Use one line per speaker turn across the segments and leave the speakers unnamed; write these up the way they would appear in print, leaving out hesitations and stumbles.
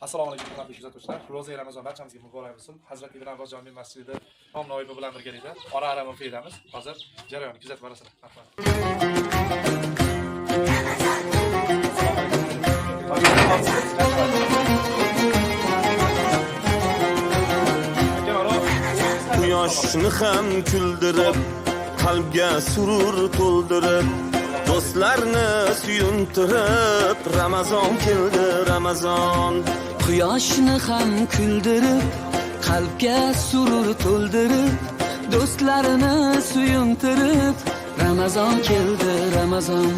Assalomu alaykum hurmatli kuzatuvchilar. Ro'za Ramazon barchamizga muborak bo'lsin. Hazrat Ibn Abbos jome masjidi nom noibi bilan birgalikda ora-ara mufidamiz. Hozir jarayonni kuzatib borasizlar.
Quyoshni ham kuldirib, qalbga surur to'ldirib, do'stlarni suyuntirib, Ramazon keldi, Ramazon.
Quyoshni ham kuldirib, qalbga surur to'ldirib, do'stlarini suyuntirib, Ramazon keldi, Ramazon.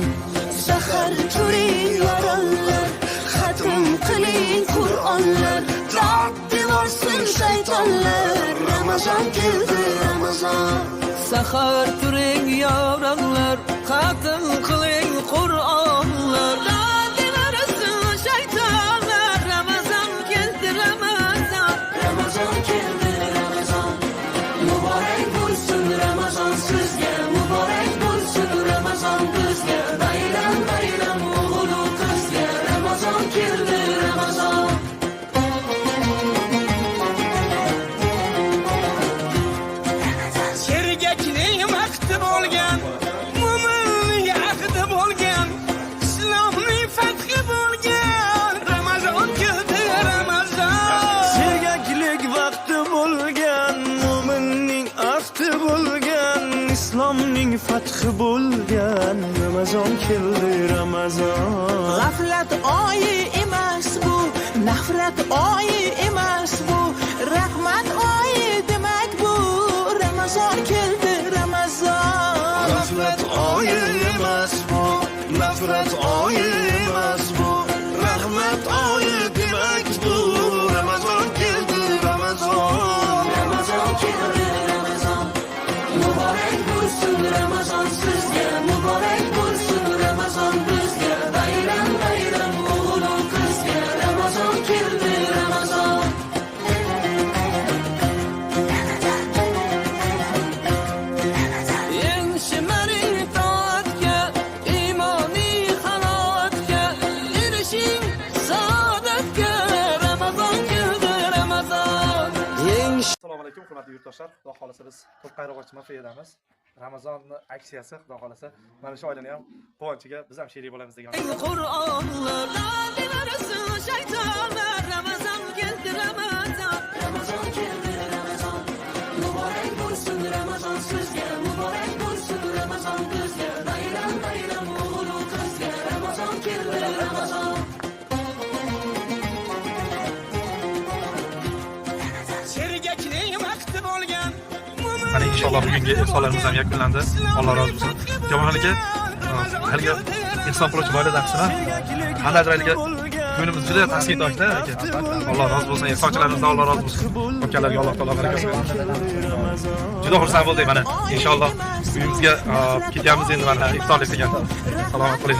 Sahar turing yorollar, xatm qiling Qur'onlar, dod devorsin shaytonlar, Ramazon keldi, Ramazon.
Sahar turing yorollar, xatm qiling Qur'onlar, dod devorsin shaytonlar, Ramazon keldi, Ramazon.
Ramazon keldi, Ramazon. Muborak bo'lsin Ramazon sizga, muborak bo'lsin Ramazon bizga. Bayram bayram o'g'il qizga, Ramazon keldi, Ramazon.
Sergakning vaqti bo'lgan, mo'minning ahdi bo'lgan, islomning fathi bo'lgan, Ramazon keldi, Ramazon.
Sergaklik vaqti bo'lgan, mo'minning ahdi bo'lgan, islomning fathi bo'lgan, Ramazon keldi, Ramazon.
G'aflat oyi emas bu, nafrat oyi emas bu, rahmat oyi demak bu, Ramazon keldi, Ramazon.
G'aflat oyi emas bu, nafrat oyi emas bu, rahmat oyi demak bu, Ramazon keldi, Ramazon.
Ramazon keldi, Ramazon. Muborak bo'lsin Ramazon sizga, muborak bo'lsin Ramazon bizga. Bayram bayram o'g'il qizga, Ramazon keldi, Ramazon.
Eng shimariy toatga, imoniy halotga, erishing saodatga, Ramazon keldi, Ramazon.
Assalomu alaykum hurmatli yurtdoshlar. Xudo xolasa biz To'qayroqchi mafiyadamiz. Ramazonni aksiyasi xudo xolasa mana shu oylani ham quvonchiga biz ham sherik bo'lamiz degan.
Qur'onlar, dod devorsin shaytonlar, Ramazon keldi, Ramazon.
Ramazon keldi, Ramazon. Muborak bo'lsin Ramazon sizga, muborak bo'lsin Ramazon bizga. Bayram bayram o'g'il qizga, Ramazon keldi, Ramazon.
Sergakning vaqti bo'lgan,
Mana inshaalloh bugungi ihsolarimiz ham yakunlandi. Alloh rozi bo'lsin. Jamoalarga haligi inson qiluvchi boyladamizlar. Qandadirligiga kunimiz juda taskintoshda aka. Alloh rozi bo'lsin. Ihsonchilarimizdan Alloh rozi bo'lsin. Akalarga Alloh taolo barakot bersin. Juda xursand bo'ldik mana. Inshaalloh uyimizga ketyapmiz endi mana iftorlik degan. Salomat bo'ling.